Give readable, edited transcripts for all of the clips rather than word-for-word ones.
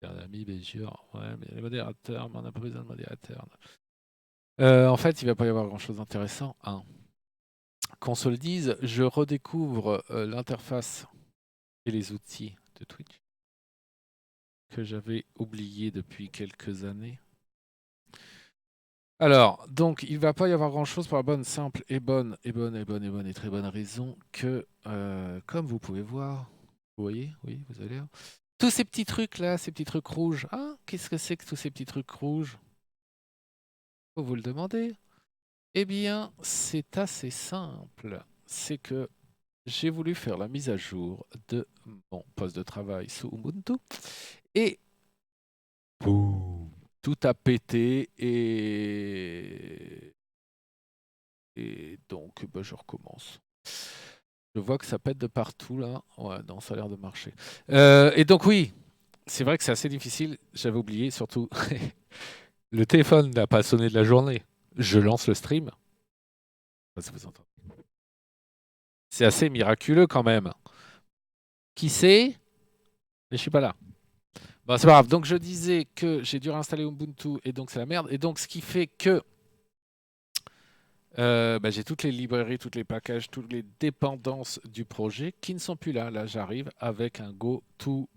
Un ami, bien sûr. Ouais, mais les modérateurs, mais on n'a pas besoin de modérateurs. En fait, il va pas y avoir grand-chose d'intéressant. Hein. Qu'on se le dise, je redécouvre l'interface et les outils de Twitch que j'avais oubliés depuis quelques années. Alors, donc, il va pas y avoir grand-chose pour la bonne, simple et bonne et très bonne raison que, comme vous pouvez voir, vous voyez, oui, vous allez. Tous ces petits trucs là, ces petits trucs rouges. Ah, qu'est-ce que c'est que tous ces petits trucs rouges? Faut vous le demander. Eh bien, c'est assez simple. C'est que j'ai voulu faire la mise à jour de mon poste de travail sous Ubuntu et boum, tout a pété et donc bah, je recommence. Je vois que ça pète de partout là. Ouais, non, ça a l'air de marcher. Et donc oui, c'est vrai que c'est assez difficile. J'avais oublié surtout. Le téléphone n'a pas sonné de la journée. Je lance le stream. Je sais pas si vous entendez. C'est assez miraculeux quand même. Qui c'est? Mais je suis pas là. Bon, c'est pas grave. Donc je disais que j'ai dû réinstaller Ubuntu et donc c'est la merde. Et donc ce qui fait que bah, j'ai toutes les librairies, toutes les packages, toutes les dépendances du projet qui ne sont plus là. Là, j'arrive avec un Go tout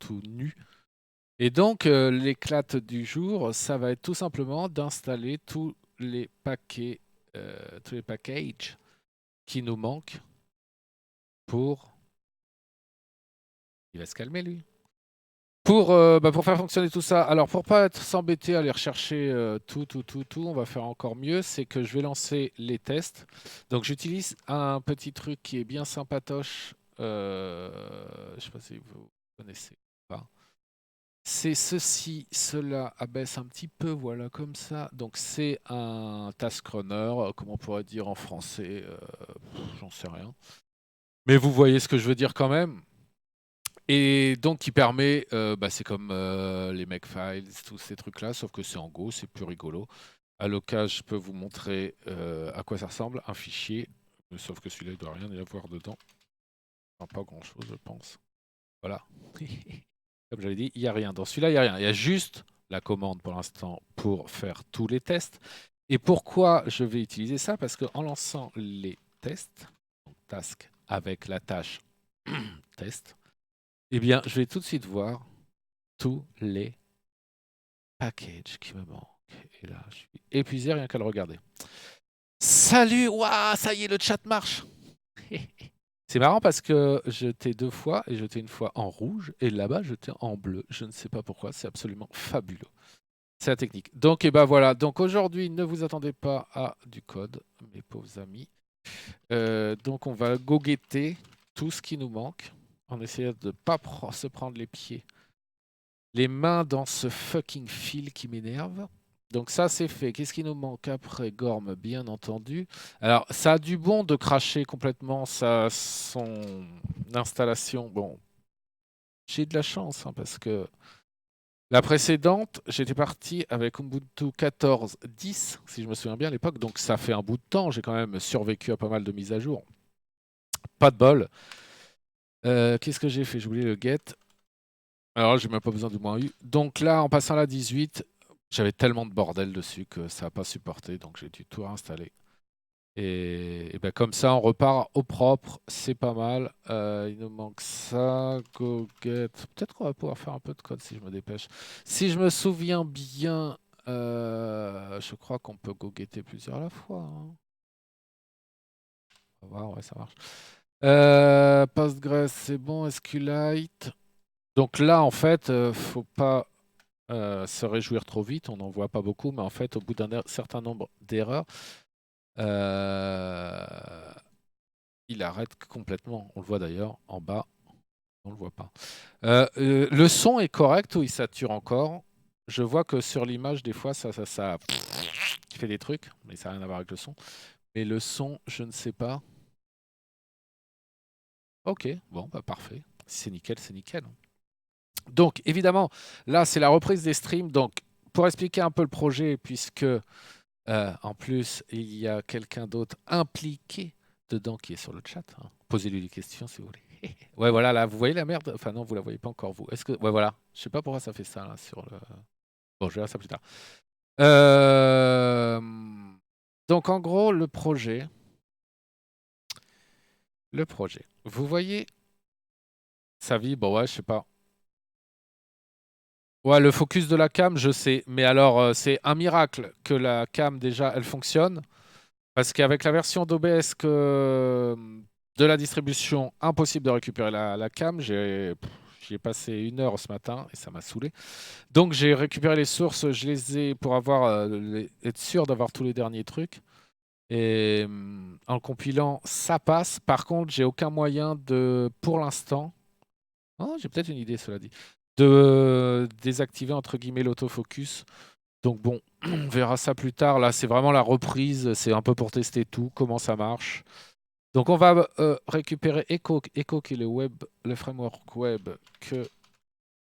nu. Et donc l'éclate du jour, ça va être tout simplement d'installer tous les packages qui nous manquent pour... Il va se calmer lui. Pour faire fonctionner tout ça, alors pour pas s'embêter à aller rechercher tout, on va faire encore mieux, c'est que je vais lancer les tests. Donc j'utilise un petit truc qui est bien sympatoche, je sais pas si vous connaissez ou pas. C'est ceci, cela abaisse un petit peu, voilà comme ça. Donc c'est un task runner, comment on pourrait dire en français, j'en sais rien. Mais vous voyez ce que je veux dire quand même. Et donc qui permet, bah, c'est comme les Makefiles, tous ces trucs-là, sauf que c'est en Go, c'est plus rigolo. À l'occasion, je peux vous montrer à quoi ça ressemble, un fichier, sauf que celui-là, il doit rien y avoir dedans. Enfin, pas grand-chose, je pense. Voilà. Comme j'avais dit, il n'y a rien. Dans celui-là, il n'y a rien. Il y a juste la commande pour l'instant pour faire tous les tests. Et pourquoi je vais utiliser ça? Parce qu'en lançant les tests, donc task avec la tâche test, eh bien, je vais tout de suite voir tous les packages qui me manquent. Et là, je suis épuisé rien qu'à le regarder. Salut, waouh, ça y est, le chat marche. C'est marrant parce que j'étais deux fois et j'étais une fois en rouge et là-bas j'étais en bleu. Je ne sais pas pourquoi, c'est absolument fabuleux. C'est la technique. Donc, et ben voilà. Donc aujourd'hui, ne vous attendez pas à du code, mes pauvres amis. Donc on va goguetter tout ce qui nous manque en essayant de ne pas se prendre les mains dans ce fucking fil qui m'énerve. Donc ça c'est fait. Qu'est-ce qui nous manque après? Gorm, bien entendu. Alors ça a du bon de cracher complètement son installation. Bon, j'ai de la chance hein, parce que la précédente, j'étais parti avec Ubuntu 14.10, si je me souviens bien à l'époque. Donc ça fait un bout de temps. J'ai quand même survécu à pas mal de mises à jour. Pas de bol. Qu'est-ce que j'ai fait? J'ai oublié le get. Alors, j'ai même pas besoin du moins U. Donc là, en passant à la 18, j'avais tellement de bordel dessus que ça n'a pas supporté, donc j'ai dû tout réinstaller. Et ben comme ça, on repart au propre, c'est pas mal. Il nous manque ça, go get. Peut-être qu'on va pouvoir faire un peu de code si je me dépêche. Si je me souviens bien, je crois qu'on peut go getter plusieurs à la fois. Hein. On va voir, ouais, ça marche. Postgres, c'est bon. SQLite. Donc là, en fait, faut pas se réjouir trop vite, on n'en voit pas beaucoup, mais en fait, au bout d'un certain nombre d'erreurs, euh, il arrête complètement. On le voit d'ailleurs en bas, on le voit pas. Le son est correct ou il sature encore? Je vois que sur l'image, des fois, ça fait des trucs, mais ça n'a rien à voir avec le son. Mais le son, je ne sais pas. Ok, bon, bah parfait. Si c'est nickel, c'est nickel. Donc, évidemment, là, c'est la reprise des streams. Donc, pour expliquer un peu le projet, puisque en plus, il y a quelqu'un d'autre impliqué dedans qui est sur le chat. Hein. Posez-lui des questions si vous voulez. Ouais, voilà, là, vous voyez la merde? Enfin, non, vous la voyez pas encore, vous. Est-ce que... Ouais, voilà. Je sais pas pourquoi ça fait ça, là, sur le... Bon, je verrai ça plus tard. Euh, Donc, en gros, le projet... Vous voyez sa vie? Bon, ouais, je sais pas. Ouais, le focus de la cam, je sais. Mais alors, c'est un miracle que la cam, déjà, elle fonctionne. Parce qu'avec la version d'OBS de la distribution, impossible de récupérer la cam. J'y ai passé 1 heure ce matin et ça m'a saoulé. Donc j'ai récupéré les sources, je les ai pour avoir, être sûr d'avoir tous les derniers trucs. Et en le compilant, ça passe. Par contre, j'ai aucun moyen de, pour l'instant, oh, j'ai peut-être une idée, cela dit, de désactiver entre guillemets l'autofocus. Donc bon, on verra ça plus tard. Là, c'est vraiment la reprise. C'est un peu pour tester tout, comment ça marche. Donc on va récupérer Echo, Echo qui est le framework web que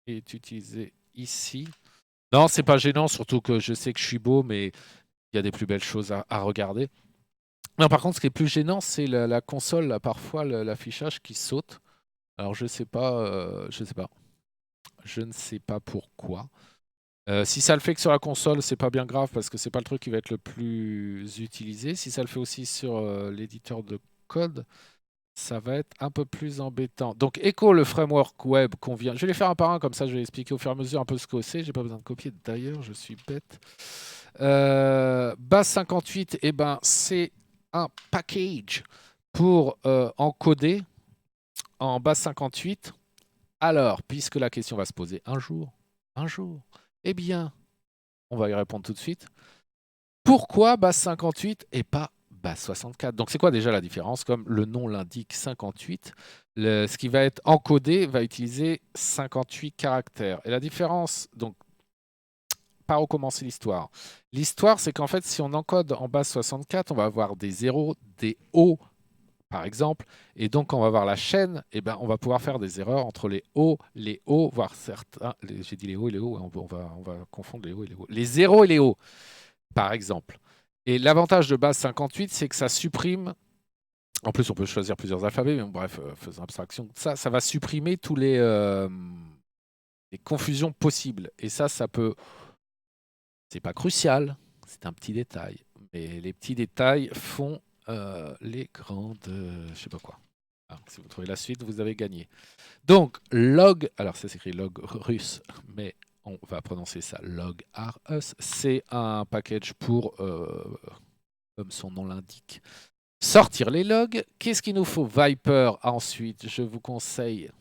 est utilisé ici. Non, c'est pas gênant, surtout que je sais que je suis beau, mais il y a des plus belles choses à regarder. Non, par contre, ce qui est plus gênant, c'est la console, là, parfois l'affichage qui saute. Alors je sais pas, je sais pas. Je ne sais pas pourquoi. Si ça le fait que sur la console, c'est pas bien grave parce que c'est pas le truc qui va être le plus utilisé. Si ça le fait aussi sur l'éditeur de code, ça va être un peu plus embêtant. Donc Echo, le framework web qu'on vient... Je vais les faire un par un, comme ça je vais expliquer au fur et à mesure un peu ce que c'est. J'ai pas besoin de copier d'ailleurs, je suis bête. Base 58, eh ben, c'est un package pour encoder en base 58. Alors, puisque la question va se poser un jour, eh bien, on va y répondre tout de suite. Pourquoi base 58 et pas base 64? Donc c'est quoi déjà la différence? Comme le nom l'indique, 58, ce qui va être encodé va utiliser 58 caractères. Et la différence, donc par où commencer l'histoire? L'histoire, c'est qu'en fait, si on encode en base 64, on va avoir des zéros, des O, par exemple. Et donc, quand on va voir la chaîne, eh ben, on va pouvoir faire des erreurs entre les O, voire certains... J'ai dit les O et les O, hein, on va confondre les O et les O. Les zéros et les O, par exemple. Et l'avantage de base 58, c'est que ça supprime... En plus, on peut choisir plusieurs alphabets, mais bon, bref, faisons abstraction de ça. Ça va supprimer tous les confusions possibles. Et ça peut... C'est pas crucial, c'est un petit détail. Mais les petits détails font les grandes... je sais pas quoi. Ah, si vous trouvez la suite, vous avez gagné. Donc, log... Alors, ça s'écrit log russe, mais on va prononcer ça log rs. C'est un package pour, comme son nom l'indique, sortir les logs. Qu'est-ce qu'il nous faut? Viper, ensuite, je vous conseille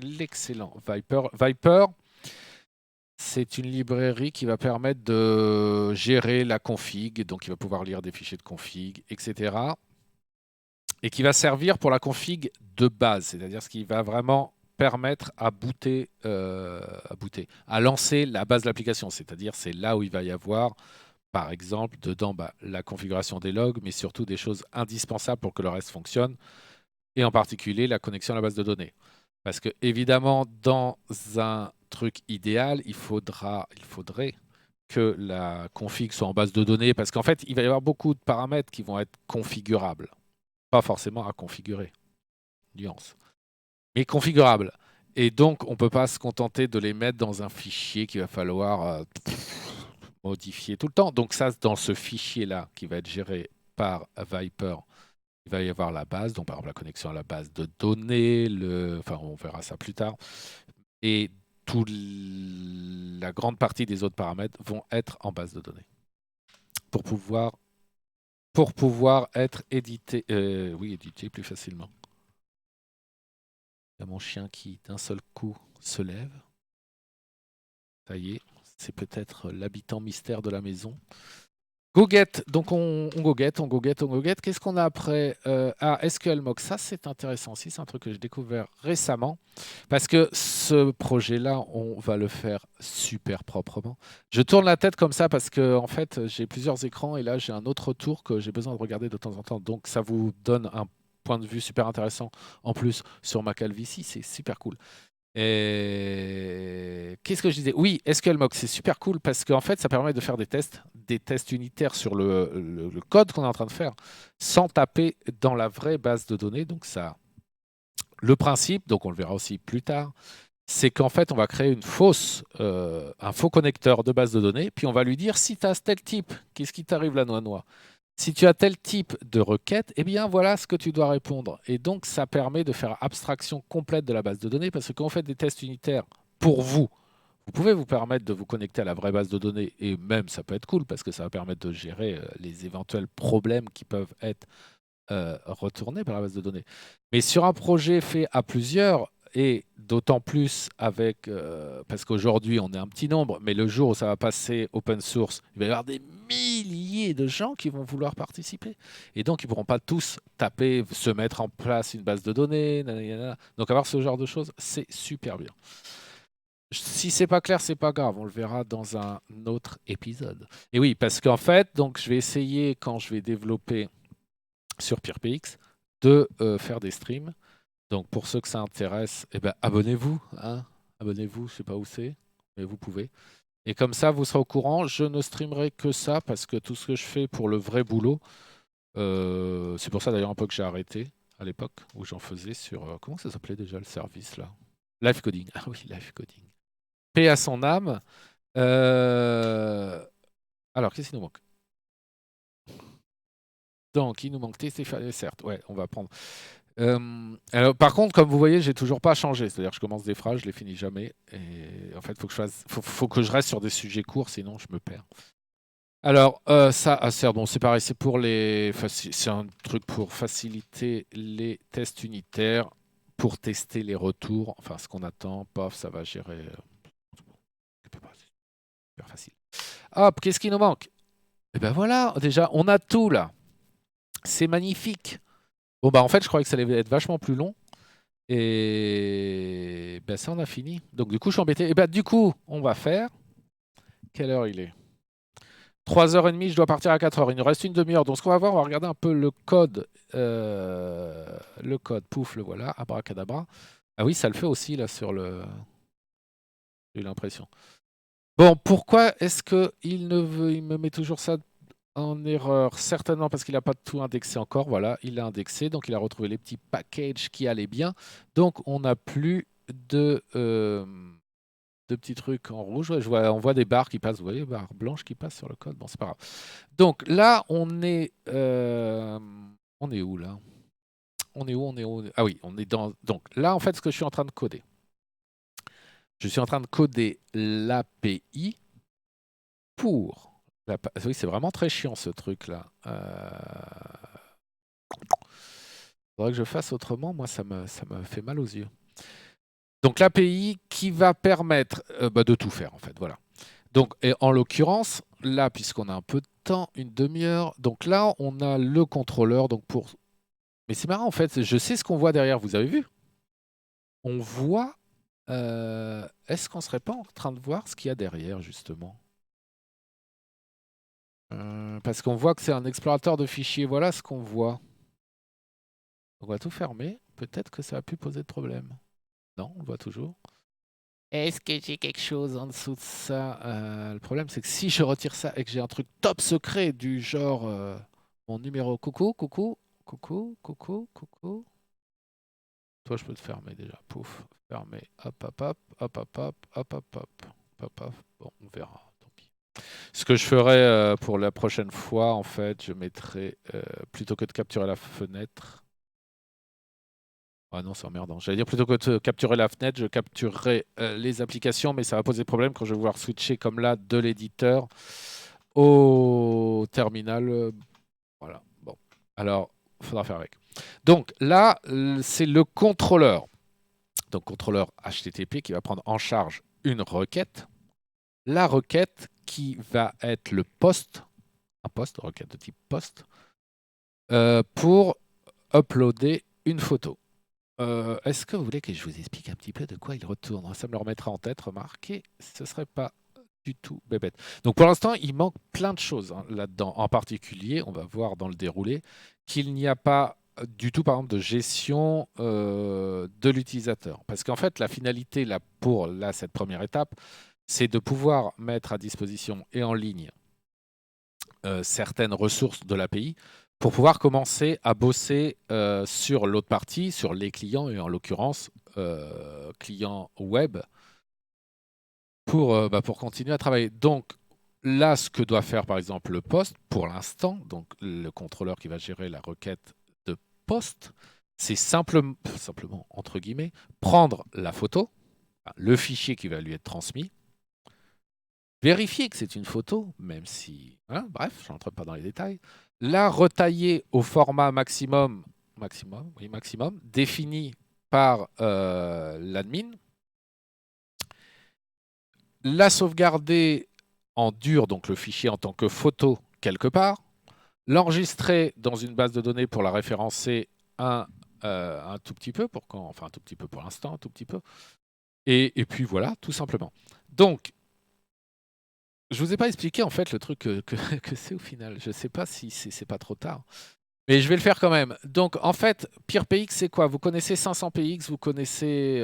l'excellent Viper. Viper, c'est une librairie qui va permettre de gérer la config, donc il va pouvoir lire des fichiers de config, etc. Et qui va servir pour la config de base, c'est-à-dire ce qui va vraiment permettre à lancer la base de l'application, c'est-à-dire c'est là où il va y avoir, par exemple, dedans la configuration des logs, mais surtout des choses indispensables pour que le reste fonctionne, et en particulier la connexion à la base de données. Parce que évidemment, dans un truc idéal, il faudrait que la config soit en base de données, parce qu'en fait, il va y avoir beaucoup de paramètres qui vont être configurables, pas forcément à configurer, nuance, mais configurables. Et donc, on ne peut pas se contenter de les mettre dans un fichier qu'il va falloir modifier tout le temps. Donc ça, dans ce fichier-là, qui va être géré par Viper, il va y avoir la base, donc par exemple la connexion à la base de données, enfin on verra ça plus tard, et la grande partie des autres paramètres vont être en base de données pour pouvoir être édité, oui, édité plus facilement. Il y a mon chien qui d'un seul coup se lève. Ça y est, c'est peut-être l'habitant mystère de la maison. Go-get, donc on go-get, on go-get, on go-get. Qu'est-ce qu'on a après? SQL Mock, ça c'est intéressant aussi, c'est un truc que j'ai découvert récemment. Parce que ce projet-là, on va le faire super proprement. Je tourne la tête comme ça parce que en fait, j'ai plusieurs écrans et là j'ai un autre tour que j'ai besoin de regarder de temps en temps. Donc ça vous donne un point de vue super intéressant en plus sur ma calvitie, c'est super cool. Et qu'est-ce que je disais? Oui, SQL Mock, c'est super cool parce qu'en fait, ça permet de faire des tests unitaires sur le code qu'on est en train de faire, sans taper dans la vraie base de données. Donc ça Le principe, donc on le verra aussi plus tard, c'est qu'en fait, on va créer un faux connecteur de base de données, puis on va lui dire si tu as tel type, qu'est-ce qui t'arrive la noix-noix? Si tu as tel type de requête, eh bien voilà ce que tu dois répondre. Et donc, ça permet de faire abstraction complète de la base de données, parce que quand vous faites des tests unitaires pour vous, vous pouvez vous permettre de vous connecter à la vraie base de données, et même ça peut être cool, parce que ça va permettre de gérer les éventuels problèmes qui peuvent être retournés par la base de données. Mais sur un projet fait à plusieurs, et d'autant plus avec, parce qu'aujourd'hui on est un petit nombre, mais le jour où ça va passer open source, il va y avoir des milliers de gens qui vont vouloir participer. Et donc ils ne pourront pas tous taper, se mettre en place une base de données. Nanana. Donc avoir ce genre de choses, c'est super bien. Si c'est pas clair, c'est pas grave, on le verra dans un autre épisode. Et oui, parce qu'en fait, donc je vais essayer quand je vais développer sur PeerPX de faire des streams. Donc pour ceux que ça intéresse, eh ben, abonnez-vous. Hein, abonnez-vous, je sais pas où c'est, mais vous pouvez. Et comme ça, vous serez au courant. Je ne streamerai que ça parce que tout ce que je fais pour le vrai boulot, c'est pour ça d'ailleurs un peu que j'ai arrêté à l'époque où j'en faisais sur... comment ça s'appelait déjà le service là? Live coding. Ah oui, live coding. Paix à son âme. Alors, qu'est-ce qu'il nous manque? Donc, il nous manque Stéphane, certes. Ouais, on va prendre. Alors, par contre, comme vous voyez, j'ai toujours pas changé. C'est-à-dire que je commence des phrases, je les finis jamais. Et en fait, faut que je reste sur des sujets courts, sinon je me perds. Alors, ça, certes, bon, c'est pareil, c'est pour c'est un truc pour faciliter les tests unitaires, pour tester les retours, enfin ce qu'on attend, paf, ça va gérer. C'est super facile. Hop, qu'est-ce qui nous manque? Eh ben voilà, déjà, on a tout là. C'est magnifique. Bon, bah en fait, je croyais que ça allait être vachement plus long. Et ben ça, on a fini. Donc du coup, je suis embêté. Et ben du coup, on va faire... Quelle heure il est? 3h30, je dois partir à 4h. Il nous reste une demi-heure. Donc ce qu'on va voir, on va regarder un peu le code. Le code, pouf, le voilà, abracadabra. Ah oui, ça le fait aussi là sur le... J'ai eu l'impression. Bon, pourquoi est-ce qu'il il me met toujours ça en erreur? Certainement parce qu'il n'a pas tout indexé encore. Voilà, il a indexé, donc il a retrouvé les petits packages qui allaient bien. Donc on n'a plus de petits trucs en rouge. Ouais, on voit des barres qui passent, vous voyez, barres blanches qui passent sur le code. Bon, c'est pas grave. Donc là, on est où là? On est où? Ah oui, on est dans... Donc là, en fait, ce que je suis en train de coder. Je suis en train de coder l'API pour... Oui, c'est vraiment très chiant ce truc-là. Faudrait que je fasse autrement. Moi, ça me fait mal aux yeux. Donc l'API qui va permettre de tout faire, en fait. Voilà. Donc, et en l'occurrence, là, puisqu'on a un peu de temps, une demi-heure, donc là, on a le contrôleur. Donc pour... Mais c'est marrant, en fait, je sais ce qu'on voit derrière. Vous avez vu? On voit... Est-ce qu'on serait pas en train de voir ce qu'il y a derrière, justement? Parce qu'on voit que c'est un explorateur de fichiers. Voilà ce qu'on voit. On va tout fermer. Peut-être que ça a pu poser de problème. Non, on le voit toujours. Est-ce que j'ai quelque chose en dessous de ça? Le problème, c'est que si je retire ça et que j'ai un truc top secret du genre mon numéro, coucou, coucou, coucou, coucou, coucou. Toi, je peux te fermer déjà. Pouf, fermer. Hop, hop, hop, hop, hop, hop, hop, hop, hop, hop, hop. Bon, on verra. Tant pis. Ce que je ferai pour la prochaine fois, en fait, je mettrai plutôt que de capturer la fenêtre. Ah non, c'est emmerdant. J'allais dire plutôt que de capturer la fenêtre, je capturerai les applications, mais ça va poser problème quand je vais vouloir switcher comme là de l'éditeur au terminal. Voilà. Bon. Alors, il faudra faire avec. Donc là, c'est le contrôleur. Donc contrôleur HTTP qui va prendre en charge une requête. La requête qui va être le post, un post, requête de type post, pour uploader une photo. Est-ce que vous voulez que je vous explique un petit peu de quoi il retourne? Ça me le remettra en tête, remarquez, ce ne serait pas du tout bébête. Donc pour l'instant, il manque plein de choses là-dedans. En particulier, on va voir dans le déroulé qu'il n'y a pas du tout, par exemple, de gestion de l'utilisateur. Parce qu'en fait, la finalité là, pour cette première étape, c'est de pouvoir mettre à disposition et en ligne certaines ressources de l'API pour pouvoir commencer à bosser sur l'autre partie, sur les clients, et en l'occurrence, clients web, pour continuer à travailler. Donc là, ce que doit faire par exemple le poste, pour l'instant, donc le contrôleur qui va gérer la requête de poste, c'est simplement, entre guillemets, prendre la photo, le fichier qui va lui être transmis, vérifier que c'est une photo, même si... hein, bref, je n'entre pas dans les détails. La retailler au format maximum, défini par l'admin. La sauvegarder en dur, donc le fichier en tant que photo quelque part. L'enregistrer dans une base de données pour la référencer un tout petit peu, enfin un tout petit peu pour l'instant, un tout petit peu. Et puis voilà, tout simplement. Donc, je vous ai pas expliqué en fait le truc que c'est au final. Je sais pas si c'est pas trop tard. Mais je vais le faire quand même. Donc en fait, PurePX, c'est quoi? Vous connaissez 500px, vous connaissez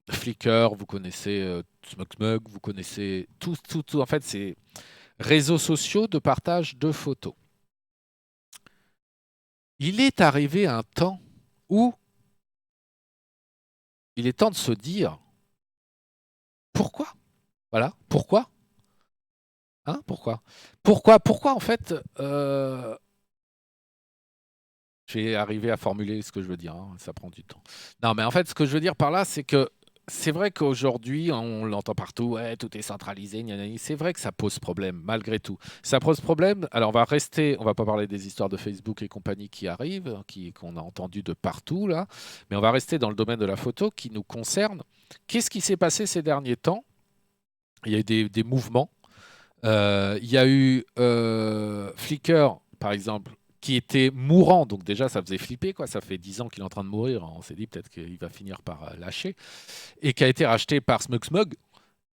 Flickr, vous connaissez SmugSmug, vous connaissez tout. En fait, c'est réseaux sociaux de partage de photos. Il est arrivé un temps où il est temps de se dire pourquoi? Voilà, pourquoi? Hein, pourquoi? Pourquoi en fait je vais arriver à formuler ce que je veux dire, hein, ça prend du temps. Non, mais en fait, ce que je veux dire par là, c'est que c'est vrai qu'aujourd'hui, on l'entend partout, ouais, tout est centralisé, gna gna gna. C'est vrai que ça pose problème, malgré tout. Ça pose problème. Alors, on va pas parler des histoires de Facebook et compagnie qui arrivent, qu'on a entendu de partout, là, mais on va rester dans le domaine de la photo qui nous concerne. Qu'est-ce qui s'est passé ces derniers temps? Il y a eu des mouvements. Il y a eu Flickr, par exemple, qui était mourant. Donc déjà, ça faisait flipper, quoi. Ça fait 10 ans qu'il est en train de mourir. On s'est dit peut-être qu'il va finir par lâcher. Et qui a été racheté par SmugSmug.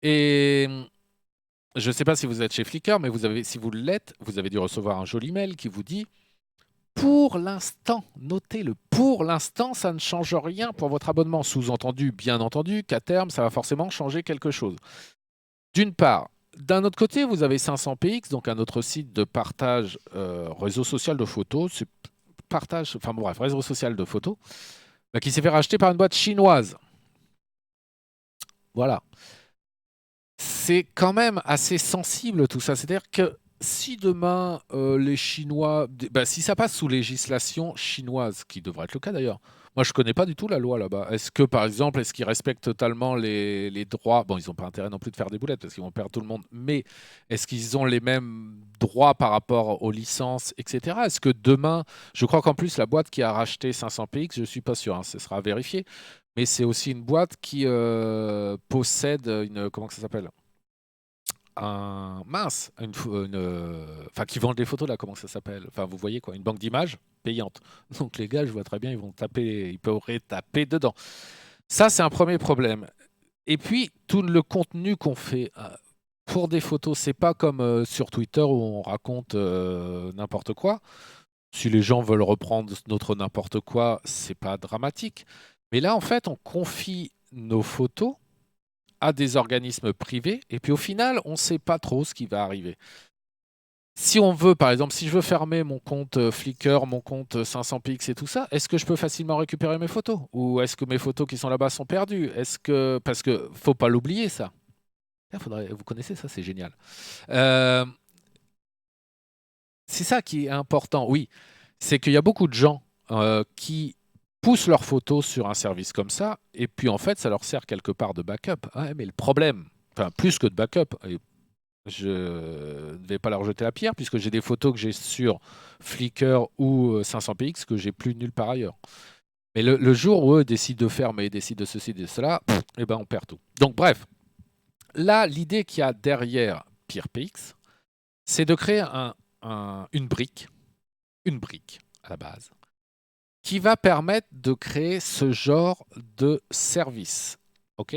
Et je ne sais pas si vous êtes chez Flickr, mais si vous l'êtes, vous avez dû recevoir un joli mail qui vous dit pour l'instant, notez-le, pour l'instant, ça ne change rien pour votre abonnement. Sous-entendu, bien entendu, qu'à terme, ça va forcément changer quelque chose. D'une part. D'un autre côté, vous avez 500px, donc un autre site de partage réseau social de photos, réseau social de photos, qui s'est fait racheter par une boîte chinoise. Voilà. C'est quand même assez sensible tout ça. C'est-à-dire que si demain les Chinois, si ça passe sous législation chinoise, qui devrait être le cas d'ailleurs, moi je connais pas du tout la loi là-bas. Est-ce que par exemple, est-ce qu'ils respectent totalement les droits? Bon, ils n'ont pas intérêt non plus de faire des boulettes parce qu'ils vont perdre tout le monde, mais est-ce qu'ils ont les mêmes droits par rapport aux licences, etc. Est-ce que demain, je crois qu'en plus la boîte qui a racheté 500px, je suis pas sûr, hein, ce sera à vérifier, mais c'est aussi une boîte qui possède une, comment que ça s'appelle? Enfin, qui vend des photos là, comment ça s'appelle? Enfin, vous voyez quoi, une banque d'images payante. Donc les gars, je vois très bien, ils pourraient taper dedans. Ça, c'est un premier problème. Et puis tout le contenu qu'on fait pour des photos, c'est pas comme sur Twitter où on raconte n'importe quoi. Si les gens veulent reprendre notre n'importe quoi, c'est pas dramatique. Mais là, en fait, on confie nos photos à des organismes privés, et puis au final, on ne sait pas trop ce qui va arriver. Si on veut, par exemple, si je veux fermer mon compte Flickr, mon compte 500px et tout ça, est-ce que je peux facilement récupérer mes photos? Ou est-ce que mes photos qui sont là-bas sont perdues? Parce que faut pas l'oublier ça. Vous connaissez ça, c'est génial. Euh, c'est ça qui est important, oui. C'est qu'il y a beaucoup de gens qui poussent leurs photos sur un service comme ça, et puis en fait, ça leur sert quelque part de backup. Ouais, mais le problème, enfin plus que de backup, et je ne vais pas leur jeter la pierre, puisque j'ai des photos que j'ai sur Flickr ou 500px que j'ai plus nulle part ailleurs. Mais le jour où eux décident de fermer, décident de ceci, de cela, eh ben on perd tout. Donc bref, là, l'idée qu'il y a derrière PurePX, c'est de créer une brique à la base, qui va permettre de créer ce genre de service. OK?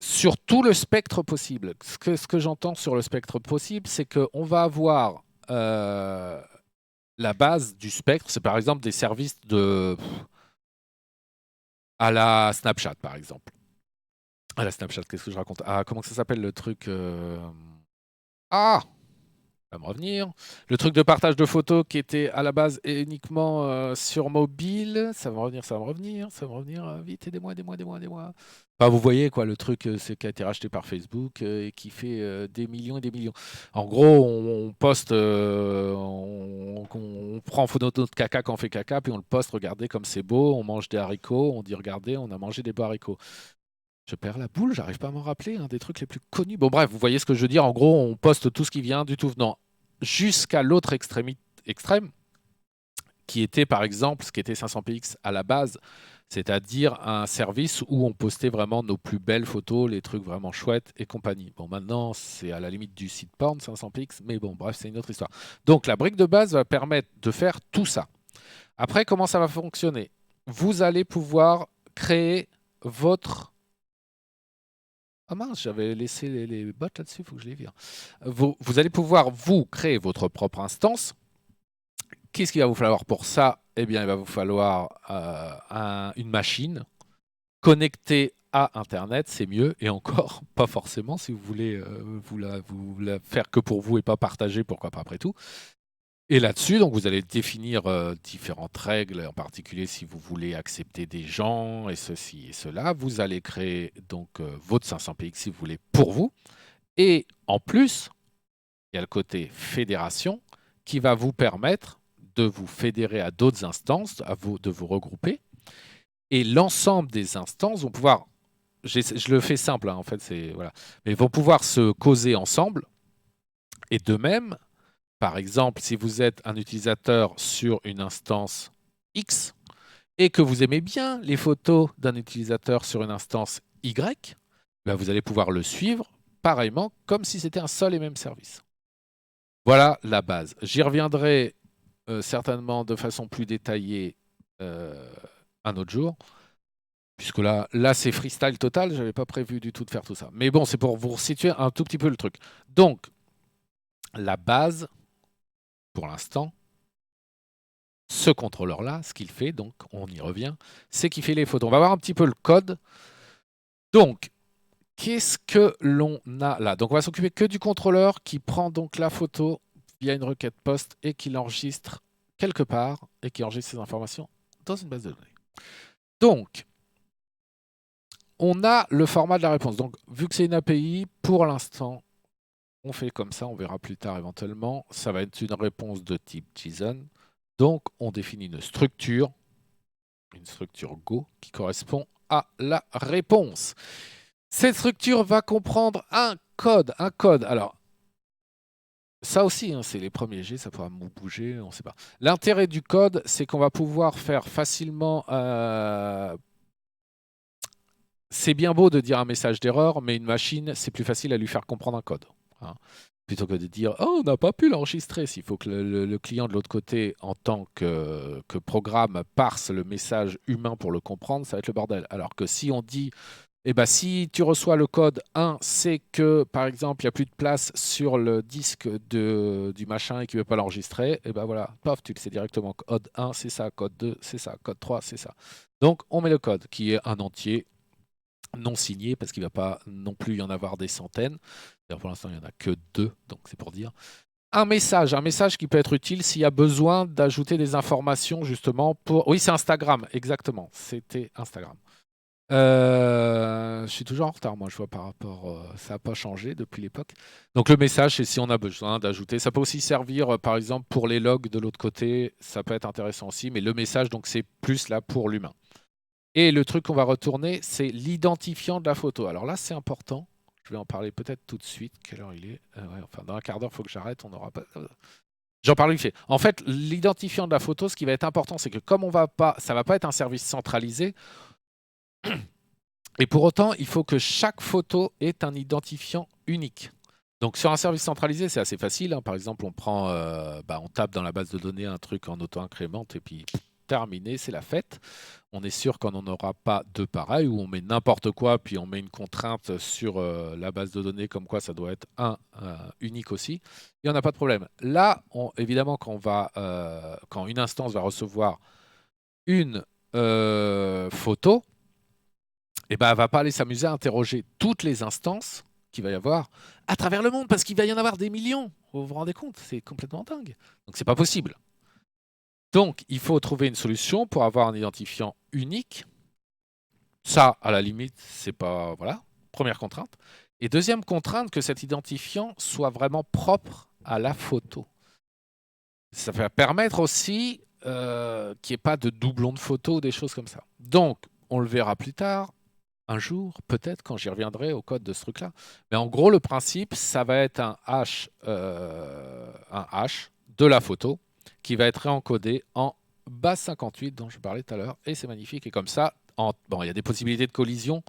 Sur tout le spectre possible. Ce que j'entends sur le spectre possible, c'est qu'on va avoir la base du spectre. C'est par exemple des services à la Snapchat, par exemple. À la Snapchat, qu'est-ce que je raconte? Ah, comment ça s'appelle le truc Ah va me revenir. Le truc de partage de photos qui était à la base uniquement sur mobile, ça va me revenir, ça va me revenir, ça va me revenir. Vite, aidez-moi, aidez-moi, aidez-moi, aidez-moi. Enfin, vous voyez quoi, le truc c'est qui a été racheté par Facebook et qui fait des millions et des millions. En gros, on poste, on prend en photo notre caca quand on fait caca, puis on le poste, regardez comme c'est beau, on mange des haricots, on dit regardez, on a mangé des beaux haricots. Je perds la boule, j'arrive pas à m'en rappeler, un des trucs les plus connus. Bon bref, vous voyez ce que je veux dire. En gros, on poste tout ce qui vient du tout venant jusqu'à l'autre extrême, qui était par exemple ce qu'était 500px à la base, c'est-à-dire un service où on postait vraiment nos plus belles photos, les trucs vraiment chouettes et compagnie. Bon, maintenant, c'est à la limite du site porn 500px, mais bon, bref, c'est une autre histoire. Donc la brique de base va permettre de faire tout ça. Après, comment ça va fonctionner? Vous allez pouvoir créer votre... Ah mince, j'avais laissé les bots là-dessus, il faut que je les vire. Vous allez pouvoir, vous, créer votre propre instance. Qu'est-ce qu'il va vous falloir pour ça? Eh bien, il va vous falloir une machine connectée à Internet, c'est mieux. Et encore, pas forcément, si vous voulez vous la faire que pour vous et pas partager, pourquoi pas après tout. Et là-dessus, donc, vous allez définir différentes règles, en particulier si vous voulez accepter des gens et ceci et cela. Vous allez créer donc votre 500px si vous voulez pour vous. Et en plus, il y a le côté fédération qui va vous permettre de vous fédérer à d'autres instances, de vous regrouper. Et l'ensemble des instances vont pouvoir, je le fais simple, hein, en fait, voilà, mais vont pouvoir se causer ensemble. Et de même, par exemple, si vous êtes un utilisateur sur une instance X et que vous aimez bien les photos d'un utilisateur sur une instance Y, ben vous allez pouvoir le suivre pareillement comme si c'était un seul et même service. Voilà la base. J'y reviendrai certainement de façon plus détaillée un autre jour, puisque là c'est freestyle total, je n'avais pas prévu du tout de faire tout ça. Mais bon, c'est pour vous situer un tout petit peu le truc. Donc, la base, pour l'instant, ce contrôleur-là, ce qu'il fait, donc on y revient, c'est qu'il fait les photos. On va voir un petit peu le code. Donc, qu'est-ce que l'on a là? Donc, on va s'occuper que du contrôleur qui prend donc la photo via une requête post et qui l'enregistre quelque part et qui enregistre ces informations dans une base de données. Donc, on a le format de la réponse. Donc, vu que c'est une API, pour l'instant, on fait comme ça, on verra plus tard éventuellement. Ça va être une réponse de type JSON. Donc, on définit une structure Go, qui correspond à la réponse. Cette structure va comprendre un code. Alors, ça aussi, hein, c'est les premiers G, ça pourra bouger, on ne sait pas. L'intérêt du code, c'est qu'on va pouvoir faire facilement... c'est bien beau de dire un message d'erreur, mais une machine, c'est plus facile à lui faire comprendre un code. Hein. Plutôt que de dire « Oh, on n'a pas pu l'enregistrer ». S'il faut que le client de l'autre côté, en tant que programme, parse le message humain pour le comprendre, ça va être le bordel. Alors que si on dit eh ben, si tu reçois le code 1, c'est que, par exemple, il n'y a plus de place sur le disque du machin et qu'il ne veut pas l'enregistrer. Et ben voilà, paf, tu le sais directement. Code 1, c'est ça. Code 2, c'est ça. Code 3, c'est ça. Donc, on met le code qui est un entier non signé parce qu'il ne va pas non plus y en avoir des centaines. Pour l'instant, il n'y en a que 2, donc c'est pour dire. Un message qui peut être utile s'il y a besoin d'ajouter des informations justement pour... Oui, c'est Instagram, exactement. C'était Instagram. Je suis toujours en retard, moi, je vois par rapport. Ça n'a pas changé depuis l'époque. Donc, le message, c'est si on a besoin d'ajouter. Ça peut aussi servir, par exemple, pour les logs de l'autre côté. Ça peut être intéressant aussi. Mais le message, donc, c'est plus là pour l'humain. Et le truc qu'on va retourner, c'est l'identifiant de la photo. Alors là, c'est important. Je vais en parler peut-être tout de suite. Quelle heure il est? Ouais, enfin, dans un quart d'heure, il faut que j'arrête. On n'aura pas. J'en parle vite fait. En fait, l'identifiant de la photo, ce qui va être important, c'est que comme ça ne va pas être un service centralisé. Et pour autant, il faut que chaque photo ait un identifiant unique. Donc sur un service centralisé, c'est assez facile. Hein. Par exemple, on tape dans la base de données un truc en auto-incrémente et puis terminé, c'est la fête. On est sûr qu'on n'en aura pas deux pareils où on met n'importe quoi puis on met une contrainte sur la base de données comme quoi ça doit être unique aussi. Et on n'a pas de problème. Là, évidemment, quand une instance va recevoir une photo, et ben, elle ne va pas aller s'amuser à interroger toutes les instances qu'il va y avoir à travers le monde, parce qu'il va y en avoir des millions. Vous vous rendez compte? C'est complètement dingue. Donc c'est pas possible. Donc il faut trouver une solution pour avoir un identifiant unique. Ça, à la limite, c'est pas... Voilà, première contrainte. Et deuxième contrainte, que cet identifiant soit vraiment propre à la photo. Ça va permettre aussi qu'il n'y ait pas de doublons de photos ou des choses comme ça. Donc, on le verra plus tard, un jour, peut-être, quand j'y reviendrai au code de ce truc-là. Mais en gros, le principe, ça va être un hash de la photo qui va être réencodé en base 58 dont je parlais tout à l'heure. Et c'est magnifique. Et comme ça, bon, il y a des possibilités de collision,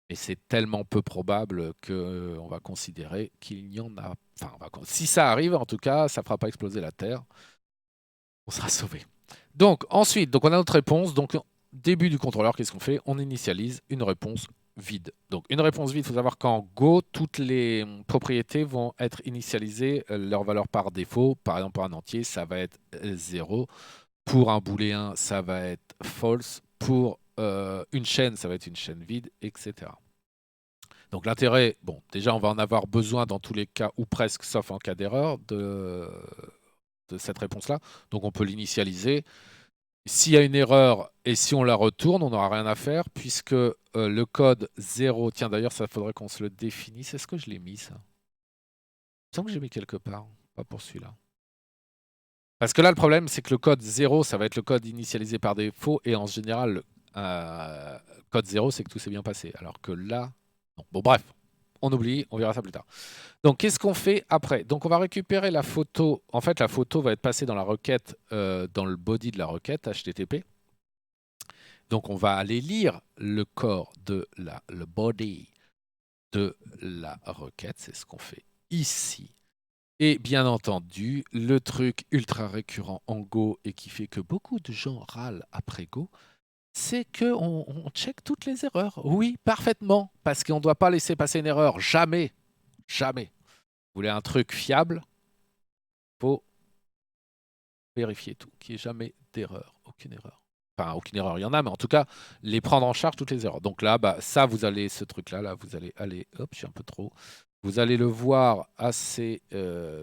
mais c'est tellement peu probable qu'on va considérer qu'il n'y en a. Enfin, si ça arrive, en tout cas, ça ne fera pas exploser la Terre. On sera sauvé. Donc, ensuite, on a notre réponse. Donc, début du contrôleur, qu'est-ce qu'on fait? On initialise une réponse vide. Donc, une réponse vide, il faut savoir qu'en Go, toutes les propriétés vont être initialisées, leur valeur par défaut. Par exemple, pour un entier, ça va être 0. Pour un booléen, ça va être false. Pour une chaîne, ça va être une chaîne vide, etc. Donc l'intérêt, bon, déjà on va en avoir besoin dans tous les cas, ou presque, sauf en cas d'erreur, de cette réponse-là. Donc on peut l'initialiser. S'il y a une erreur et si on la retourne, on n'aura rien à faire puisque le code 0, tiens d'ailleurs ça faudrait qu'on se le définisse. Est-ce que je l'ai mis ça? Il me semble que j'ai mis quelque part, pas pour celui-là. Parce que là le problème c'est que le code 0 ça va être le code initialisé par défaut et en général code 0 c'est que tout s'est bien passé. Alors que là, non. Bon bref, on oublie, on verra ça plus tard. Donc, qu'est-ce qu'on fait après? Donc, on va récupérer la photo. En fait, la photo va être passée dans la requête, dans le body de la requête HTTP. Donc, on va aller lire le corps de le body de la requête. C'est ce qu'on fait ici. Et bien entendu, le truc ultra récurrent en Go et qui fait que beaucoup de gens râlent après Go, c'est qu'on check toutes les erreurs. Oui, parfaitement, parce qu'on ne doit pas laisser passer une erreur. Jamais. Jamais. Vous voulez un truc fiable, il faut vérifier tout, qu'il n'y ait jamais d'erreur, aucune erreur. Enfin, aucune erreur, il y en a, mais en tout cas, les prendre en charge toutes les erreurs. Donc là, bah, ça, vous allez, ce truc-là, là, vous allez aller, hop, je suis un peu trop. Vous allez le voir assez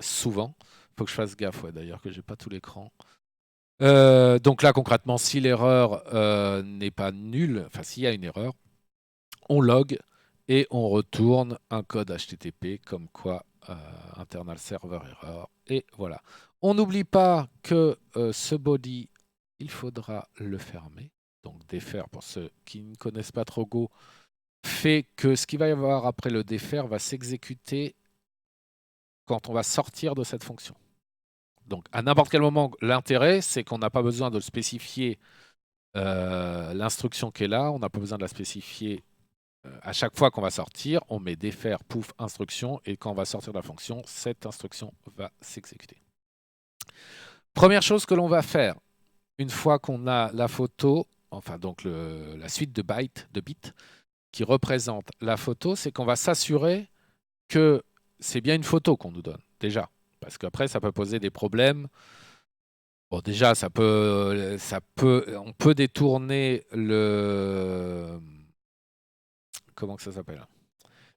souvent. Il faut que je fasse gaffe, ouais, d'ailleurs, que j'ai pas tout l'écran. Donc là, concrètement, si l'erreur n'est pas nulle, enfin, s'il y a une erreur, on log et on retourne un code HTTP comme quoi internal server error. Et voilà. On n'oublie pas que ce body, il faudra le fermer. Donc défaire, pour ceux qui ne connaissent pas trop Go, fait que ce qu'il va y avoir après le défaire va s'exécuter quand on va sortir de cette fonction. Donc à n'importe quel moment, l'intérêt, c'est qu'on n'a pas besoin de spécifier l'instruction qui est là, on n'a pas besoin de la spécifier à chaque fois qu'on va sortir, on met défaire, pouf, instruction, et quand on va sortir de la fonction, cette instruction va s'exécuter. Première chose que l'on va faire, une fois qu'on a la photo, enfin donc la suite de bits qui représente la photo, c'est qu'on va s'assurer que c'est bien une photo qu'on nous donne, déjà. Parce qu'après, ça peut poser des problèmes. Bon, déjà, on peut détourner le... Comment que ça s'appelle?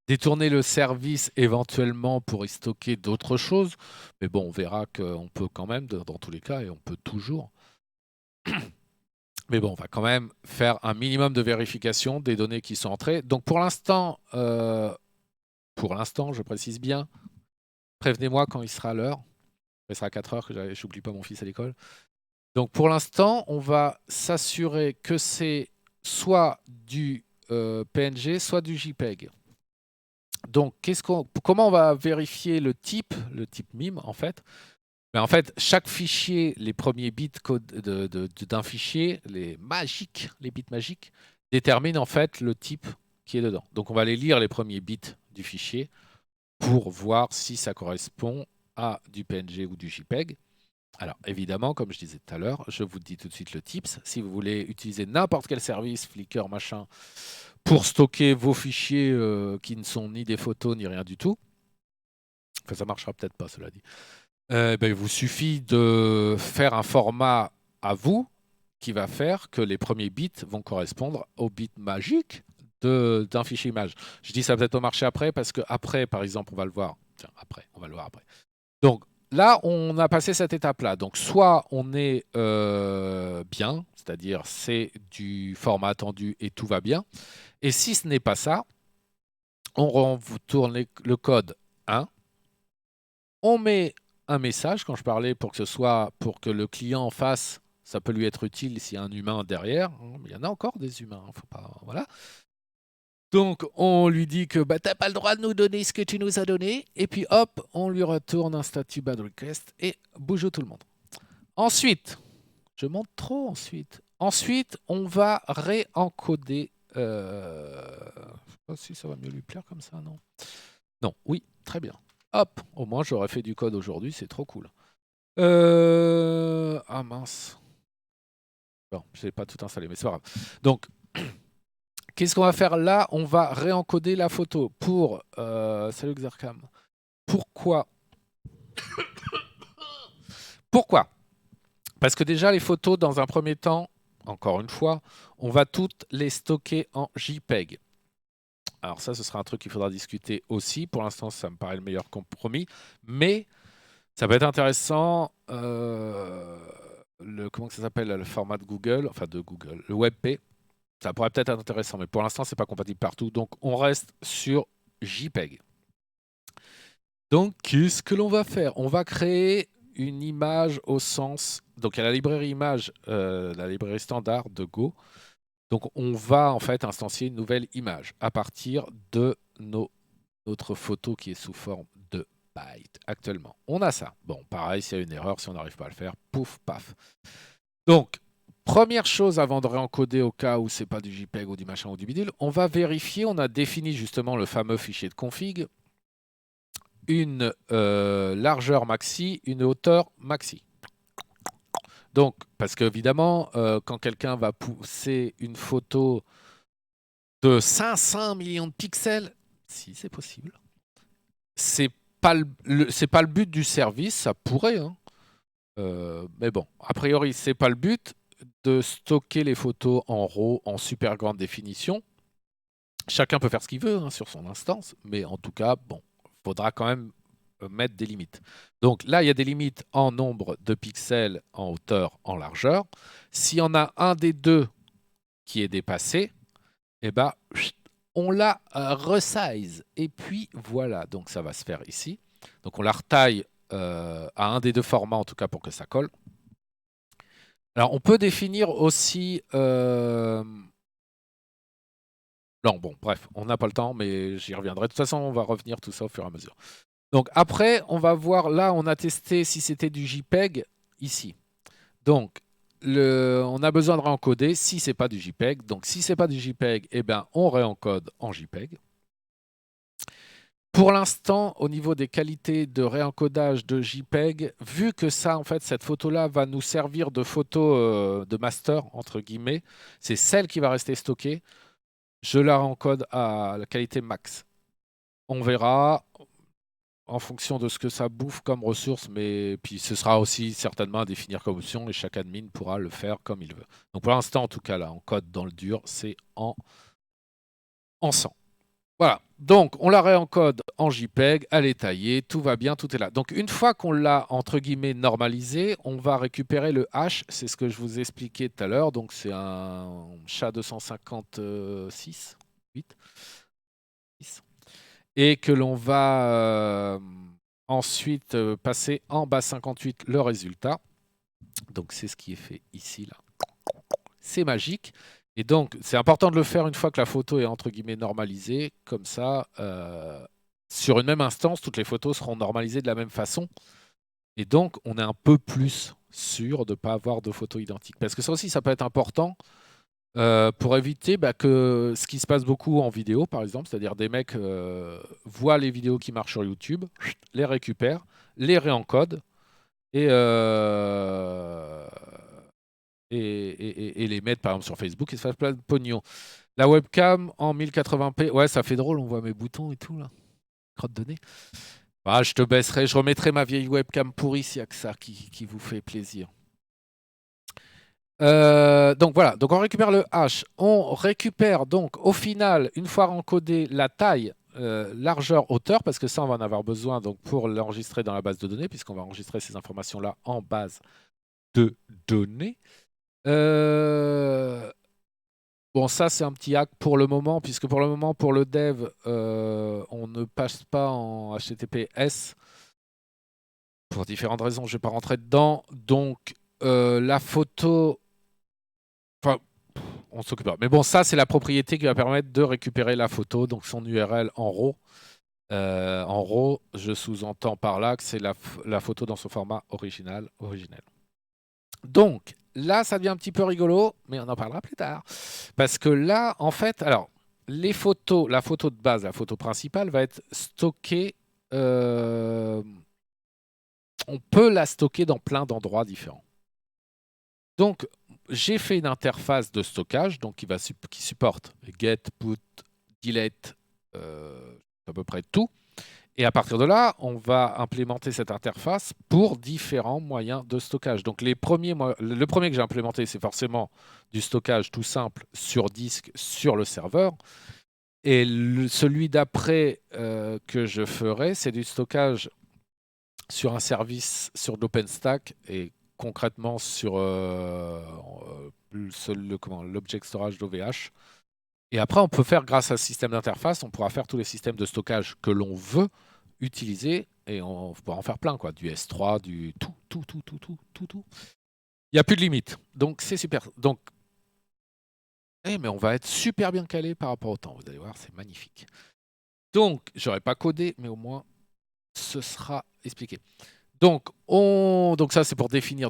Détourner le service éventuellement pour y stocker d'autres choses. Mais bon, on verra qu'on peut quand même, dans tous les cas, et on peut toujours. Mais bon, on va quand même faire un minimum de vérification des données qui sont entrées. Donc pour l'instant, je précise bien, prévenez-moi quand il sera l'heure. Il sera à 4 heures que j'oublie pas mon fils à l'école. Donc pour l'instant, on va s'assurer que c'est soit du PNG, soit du JPEG. Donc, comment on va vérifier le type MIME en fait? Ben, en fait, chaque fichier, les premiers bits d'un fichier, les bits magiques, déterminent en fait le type qui est dedans. Donc, on va aller lire les premiers bits du fichier pour voir si ça correspond à du PNG ou du JPEG. Alors, évidemment, comme je disais tout à l'heure, je vous dis tout de suite le tips. Si vous voulez utiliser n'importe quel service, Flickr, machin, pour stocker vos fichiers qui ne sont ni des photos ni rien du tout, enfin, ça marchera peut-être pas, cela dit, il vous suffit de faire un format à vous qui va faire que les premiers bits vont correspondre aux bits magiques d'un fichier image. Je dis ça va peut-être au marché après parce que après, par exemple, on va le voir. Tiens, après, on va le voir après. Donc là, on a passé cette étape-là. Donc soit on est bien, c'est-à-dire c'est du format attendu et tout va bien. Et si ce n'est pas ça, on retourne le code 1. On met un message, quand je parlais, pour que le client en face, ça peut lui être utile s'il y a un humain derrière. Il y en a encore des humains, faut pas, voilà. Donc on lui dit que bah, t'as pas le droit de nous donner ce que tu nous as donné. Et puis hop, on lui retourne un statut bad request et bouge tout le monde. Ensuite, je monte trop ensuite. Ensuite, on va réencoder. Je sais pas si ça va mieux lui plaire comme ça, non? Non, oui, très bien. Hop, au moins j'aurais fait du code aujourd'hui, c'est trop cool. Ah mince. Bon, je n'ai pas tout installé, mais c'est pas grave. Donc, qu'est-ce qu'on va faire là? On va réencoder la photo pour... salut Xercam. Pourquoi? Pourquoi? Parce que déjà, les photos, dans un premier temps, encore une fois, on va toutes les stocker en JPEG. Alors ça, ce sera un truc qu'il faudra discuter aussi. Pour l'instant, ça me paraît le meilleur compromis. Mais ça peut être intéressant. Comment ça s'appelle? Le format de Google, enfin de Google, le WebP. Ça pourrait peut-être être intéressant, mais pour l'instant, c'est pas compatible partout. Donc, on reste sur JPEG. Donc, qu'est-ce que l'on va faire? On va créer une image au sens... Donc, il y a la librairie image, la librairie standard de Go. Donc, on va en fait instancier une nouvelle image à partir de notre photo qui est sous forme de byte actuellement. On a ça. Bon, pareil, s'il y a une erreur, si on n'arrive pas à le faire, pouf, paf. Donc, première chose avant de réencoder au cas où c'est pas du JPEG ou du machin ou du bidule, on va vérifier, on a défini justement le fameux fichier de config, une largeur maxi, une hauteur maxi. Donc, parce qu'évidemment, quand quelqu'un va pousser une photo de 500 millions de pixels, si c'est possible, c'est pas le but du service, ça pourrait, hein. Mais bon, a priori, c'est pas le but de stocker les photos en RAW en super grande définition. Chacun peut faire ce qu'il veut hein, sur son instance, mais en tout cas, bon, faudra quand même mettre des limites. Donc là, il y a des limites en nombre de pixels, en hauteur, en largeur. S'il y en a un des deux qui est dépassé, eh ben, on la resize. Et puis voilà, donc ça va se faire ici. Donc on la retaille à un des deux formats, en tout cas pour que ça colle. Alors on peut définir aussi... Non, bon, bref, on n'a pas le temps, mais j'y reviendrai. De toute façon, on va revenir tout ça au fur et à mesure. Donc après, on va voir, là, on a testé si c'était du JPEG, ici. Donc, on a besoin de réencoder si c'est pas du JPEG. Donc, si c'est pas du JPEG, eh ben, on réencode en JPEG. Pour l'instant, au niveau des qualités de réencodage de JPEG, vu que ça, en fait, cette photo-là va nous servir de photo de master, entre guillemets, c'est celle qui va rester stockée. Je la réencode à la qualité max. On verra en fonction de ce que ça bouffe comme ressource, mais puis ce sera aussi certainement à définir comme option et chaque admin pourra le faire comme il veut. Donc pour l'instant, en tout cas, là, en code dans le dur, c'est en 100. Voilà, donc on la réencode en JPEG, elle est taillée, tout va bien, tout est là. Donc une fois qu'on l'a entre guillemets normalisé, on va récupérer le hash, c'est ce que je vous ai expliqué tout à l'heure, donc c'est un SHA-256, 8, 6, et que l'on va ensuite passer en base 58 le résultat. Donc c'est ce qui est fait ici, là. C'est magique. Et donc, c'est important de le faire une fois que la photo est entre guillemets normalisée. Comme ça, sur une même instance, toutes les photos seront normalisées de la même façon. Et donc, on est un peu plus sûr de ne pas avoir de photos identiques. Parce que ça aussi, ça peut être important pour éviter que ce qui se passe beaucoup en vidéo, par exemple, c'est-à-dire des mecs voient les vidéos qui marchent sur YouTube, les récupèrent, les réencodent et, et les mettre par exemple sur Facebook et se fassent plein de pognon. La webcam en 1080p, ouais, ça fait drôle, on voit mes boutons et tout là. Crotte de nez. Ah, je te baisserai, je remettrai ma vieille webcam pourrie s'il n'y a que ça qui vous fait plaisir. Donc voilà, donc on récupère le hash. On récupère donc au final, une fois encodé, la taille. largeur, hauteur, parce que ça, on va en avoir besoin donc, pour l'enregistrer dans la base de données, puisqu'on va enregistrer ces informations-là en base de données. Bon, ça, c'est un petit hack pour le moment, puisque pour le moment, pour le dev, on ne passe pas en HTTPS pour différentes raisons. Je ne vais pas rentrer dedans. Donc, la photo... Enfin, on s'occupe pas. Mais bon, ça, c'est la propriété qui va permettre de récupérer la photo, donc son URL en RAW. En RAW, je sous-entends par là que c'est la photo dans son format original. Donc, là, ça devient un petit peu rigolo, mais on en parlera plus tard. Parce que là, en fait, alors, les photos, la photo de base, la photo principale, va être stockée. On peut la stocker dans plein d'endroits différents. Donc, j'ai fait une interface de stockage donc qui supporte get, put, delete, à peu près tout. Et à partir de là, on va implémenter cette interface pour différents moyens de stockage. Donc le premier que j'ai implémenté, c'est forcément du stockage tout simple sur disque, sur le serveur. Et celui d'après que je ferai, c'est du stockage sur un service sur l'OpenStack et concrètement sur l'Object Storage d'OVH. Et après, on peut faire, grâce à ce système d'interface, on pourra faire tous les systèmes de stockage que l'on veut utiliser et on pourra en faire plein, quoi. Du S3, du tout. Il n'y a plus de limite. Donc, c'est super. Donc, mais on va être super bien calé par rapport au temps. Vous allez voir, c'est magnifique. Donc, j'aurais pas codé, mais au moins, ce sera expliqué. Donc ça, c'est pour définir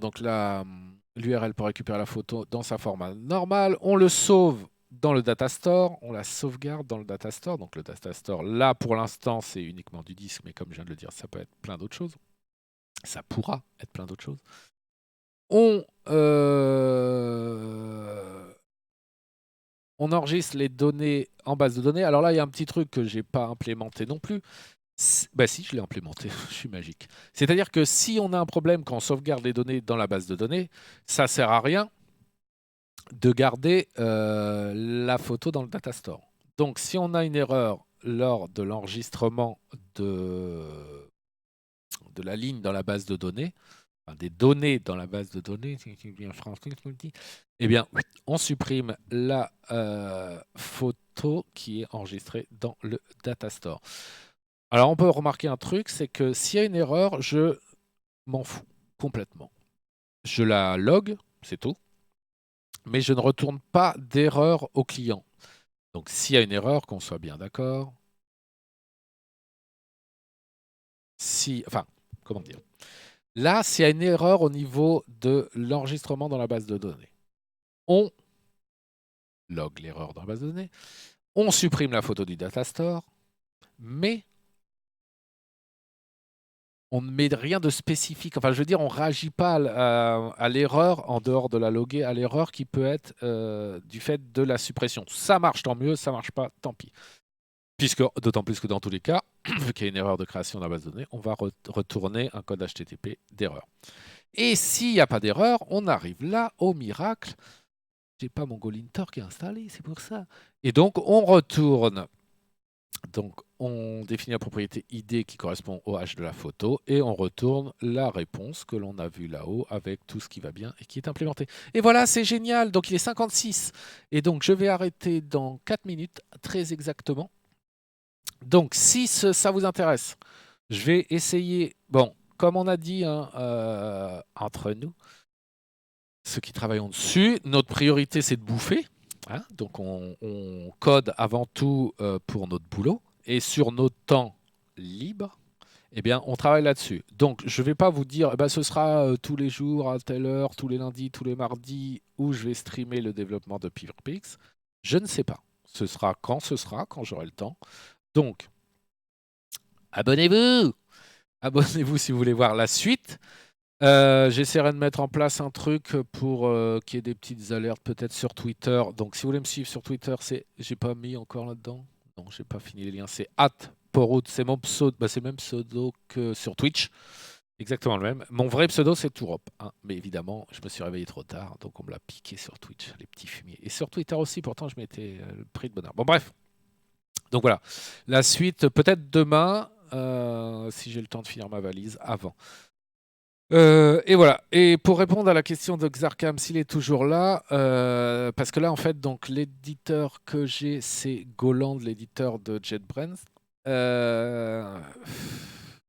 l'URL pour récupérer la photo dans sa format normal. On le sauve dans le data store, on la sauvegarde dans le data store. Donc le data store, là, pour l'instant, c'est uniquement du disque, mais comme je viens de le dire, ça peut être plein d'autres choses. Ça pourra être plein d'autres choses. On enregistre les données en base de données. Alors là, il y a un petit truc que je n'ai pas implémenté non plus. Bah si, je l'ai implémenté, je suis magique. C'est-à-dire que si on a un problème quand on sauvegarde les données dans la base de données, ça ne sert à rien de garder la photo dans le data store. Donc si on a une erreur lors de l'enregistrement de la ligne dans la base de données, enfin, des données dans la base de données, eh bien, on supprime la photo qui est enregistrée dans le data store. Alors, on peut remarquer un truc, c'est que s'il y a une erreur, je m'en fous complètement. Je la log, c'est tout, mais je ne retourne pas d'erreur au client. Donc, s'il y a une erreur, qu'on soit bien d'accord. Enfin, comment dire? Là, s'il y a une erreur au niveau de l'enregistrement dans la base de données, on log l'erreur dans la base de données, on supprime la photo du data store, mais on ne met rien de spécifique. Enfin, je veux dire, on ne réagit pas à l'erreur, en dehors de la loguer, à l'erreur qui peut être du fait de la suppression. Ça marche, tant mieux. Ça ne marche pas, tant pis. Puisque, d'autant plus que dans tous les cas, vu qu'il y a une erreur de création dans la base de données, on va retourner un code HTTP d'erreur. Et s'il n'y a pas d'erreur, on arrive là au miracle. J'ai pas mon GoLinter qui est installé, c'est pour ça. Et donc, on retourne. Donc, on définit la propriété ID qui correspond au hash de la photo et on retourne la réponse que l'on a vue là-haut avec tout ce qui va bien et qui est implémenté. Et voilà, c'est génial. Donc, il est 56. Et donc, je vais arrêter dans 4 minutes, très exactement. Donc, si ça vous intéresse, je vais essayer... Bon, comme on a dit entre nous, ceux qui travaillent dessus, notre priorité, c'est de bouffer. Hein, donc, on code avant tout pour notre boulot. Et sur nos temps libres, eh bien, on travaille là-dessus. Donc, je ne vais pas vous dire, ce sera tous les jours, à telle heure, tous les lundis, tous les mardis, où je vais streamer le développement de PurePix. Je ne sais pas. Ce sera, quand j'aurai le temps. Donc, abonnez-vous. Abonnez-vous si vous voulez voir la suite. J'essaierai de mettre en place un truc pour qu'il y ait des petites alertes peut-être sur Twitter. Donc si vous voulez me suivre sur Twitter, j'ai pas mis encore là-dedans. Non, j'ai pas fini les liens. C'est @porout. C'est mon pseudo. C'est le même pseudo que sur Twitch. Exactement le même. Mon vrai pseudo, c'est Tourop. Hein. Mais évidemment, je me suis réveillé trop tard, donc on me l'a piqué sur Twitch, les petits fumiers. Et sur Twitter aussi, pourtant, je m'étais pris de bonheur. Bon, bref. Donc voilà, la suite peut-être demain, si j'ai le temps de finir ma valise avant. Et voilà. Et pour répondre à la question de Xarkam, s'il est toujours là, parce que là, en fait, donc l'éditeur que j'ai, c'est Goland, l'éditeur de JetBrains. Euh,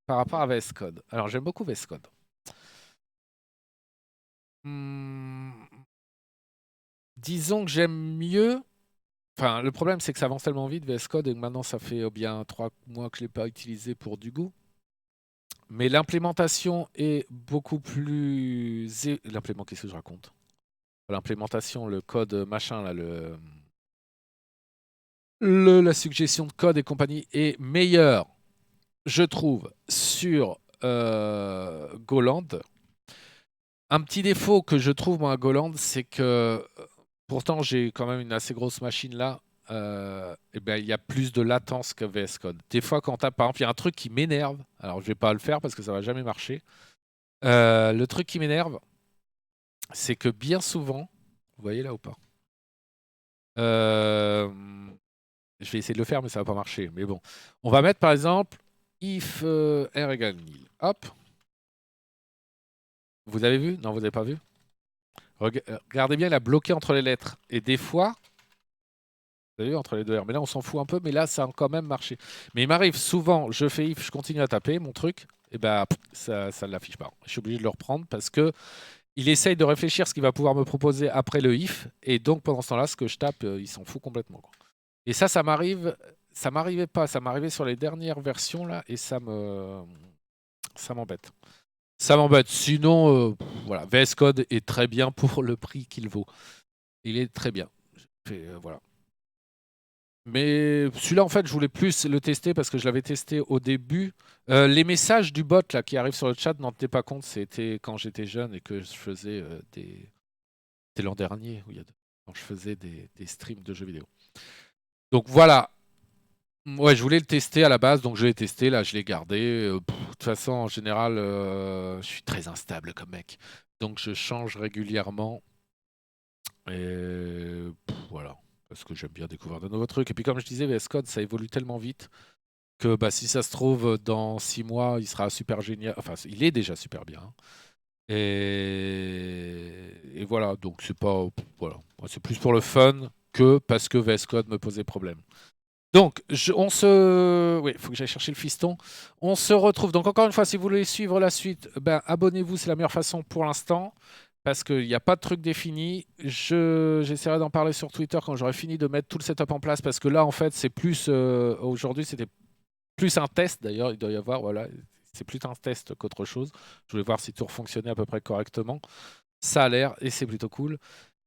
Par rapport à VS Code. Alors, j'aime beaucoup VS Code. Hmm, disons que j'aime mieux. Enfin, le problème, c'est que ça avance tellement vite, VS Code, et que maintenant, ça fait bien 3 mois que je ne l'ai pas utilisé pour du goût. Mais l'implémentation est beaucoup plus. Qu'est-ce que je raconte? L'implémentation, le code machin, là, la suggestion de code et compagnie est meilleure, je trouve, sur Goland. Un petit défaut que je trouve, moi, à Goland, c'est que pourtant, j'ai quand même une assez grosse machine là. Et ben, il y a plus de latence que VS Code. Des fois, quand t'as, par exemple, il y a un truc qui m'énerve. Alors, je vais pas le faire parce que ça va jamais marcher. Le truc qui m'énerve, c'est que bien souvent, vous voyez là ou pas? Euh, je vais essayer de le faire, mais ça va pas marcher. Mais bon, on va mettre par exemple if r égale 1000. Hop. Vous avez vu? Non, vous n'avez pas vu? Regardez bien, il a bloqué entre les lettres. Et des fois, vous avez vu, entre les deux R. Mais là, on s'en fout un peu, mais là, ça a quand même marché. Mais il m'arrive souvent, je fais if, je continue à taper mon truc, et ben ça ne l'affiche pas. Je suis obligé de le reprendre parce que il essaye de réfléchir ce qu'il va pouvoir me proposer après le if. Et donc, pendant ce temps-là, ce que je tape, il s'en fout complètement, quoi. Et ça m'arrive. Ça m'arrivait pas. Ça m'arrivait sur les dernières versions là, et ça m'embête. Ça m'embête. Sinon, voilà, VS Code est très bien pour le prix qu'il vaut. Il est très bien. Voilà. Mais celui-là, en fait, je voulais plus le tester parce que je l'avais testé au début. Les messages du bot là qui arrivent sur le chat, n'en tenez pas compte. C'était quand j'étais jeune et que je faisais des. C'était l'an dernier, quand je faisais des streams de jeux vidéo. Donc voilà. Ouais, je voulais le tester à la base, donc je l'ai testé, là je l'ai gardé. De toute façon, en général, je suis très instable comme mec. Donc je change régulièrement. Et voilà, parce que j'aime bien découvrir de nouveaux trucs. Et puis comme je disais, VS Code, ça évolue tellement vite que bah, si ça se trouve, dans 6 mois, il sera super génial. Enfin, il est déjà super bien. Et voilà, donc c'est pas. Voilà. C'est plus pour le fun que parce que VS Code me posait problème. Donc, on se. Oui, il faut que j'aille chercher le fiston. On se retrouve. Donc, encore une fois, si vous voulez suivre la suite, ben, abonnez-vous, c'est la meilleure façon pour l'instant. Parce qu'il n'y a pas de truc défini. J'essaierai d'en parler sur Twitter quand j'aurai fini de mettre tout le setup en place. Parce que là, en fait, c'est plus. Aujourd'hui, c'était plus un test. D'ailleurs, il doit y avoir. Voilà. C'est plus un test qu'autre chose. Je voulais voir si tout fonctionnait à peu près correctement. Ça a l'air et c'est plutôt cool.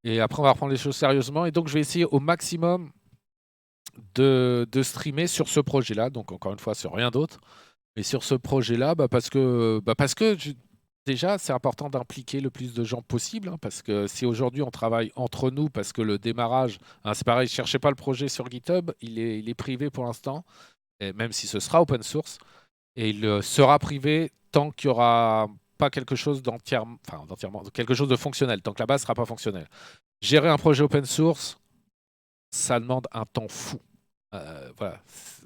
Et après, on va reprendre les choses sérieusement. Et donc, je vais essayer au maximum de streamer sur ce projet-là. Donc, encore une fois, sur rien d'autre. Mais sur ce projet-là, parce que déjà, c'est important d'impliquer le plus de gens possible. Hein, parce que si aujourd'hui, on travaille entre nous, parce que le démarrage, hein, c'est pareil, ne cherchez pas le projet sur GitHub, il est privé pour l'instant, et même si ce sera open source. Et il sera privé tant qu'il n'y aura pas quelque chose d'entièrement, quelque chose de fonctionnel, tant que la base ne sera pas fonctionnelle. Gérer un projet open source, ça demande un temps fou. Voilà.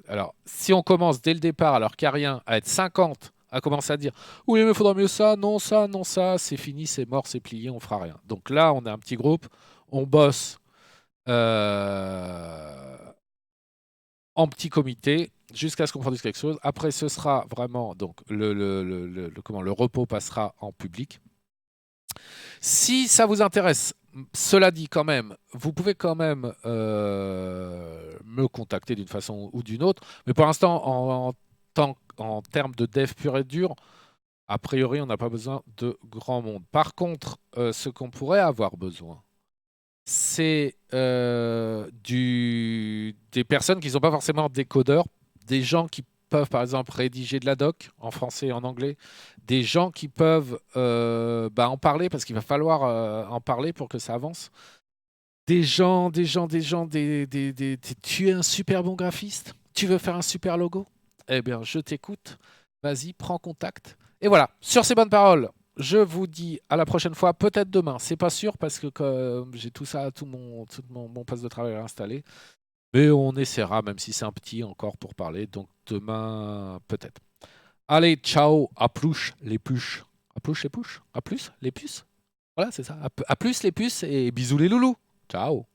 Alors, si on commence dès le départ, alors qu'il n'y a rien, à être 50, à commencer à dire oui, mais il faudra mieux ça, non, ça, c'est fini, c'est mort, c'est plié, on fera rien. Donc là, on est un petit groupe, on bosse en petit comité jusqu'à ce qu'on produise quelque chose. Après, ce sera vraiment donc le repos passera en public. Si ça vous intéresse, cela dit quand même, vous pouvez quand même me contacter d'une façon ou d'une autre. Mais pour l'instant, en termes de dev pur et dur, a priori, on n'a pas besoin de grand monde. Par contre, ce qu'on pourrait avoir besoin, c'est des personnes qui ne sont pas forcément des codeurs, des gens qui peuvent par exemple rédiger de la doc en français et en anglais, des gens qui peuvent en parler parce qu'il va falloir en parler pour que ça avance. Tu es un super bon graphiste, tu veux faire un super logo? Eh bien, je t'écoute. Vas-y, prends contact. Et voilà, sur ces bonnes paroles, je vous dis à la prochaine fois, peut-être demain. C'est pas sûr parce que comme j'ai tout ça, tout mon poste de travail installé. Mais on essaiera, même si c'est un petit encore pour parler. Donc demain, peut-être. Allez, ciao, à plus les puces. À plus les puces. À plus les puces. Voilà, c'est ça. À plus les puces et bisous les loulous. Ciao.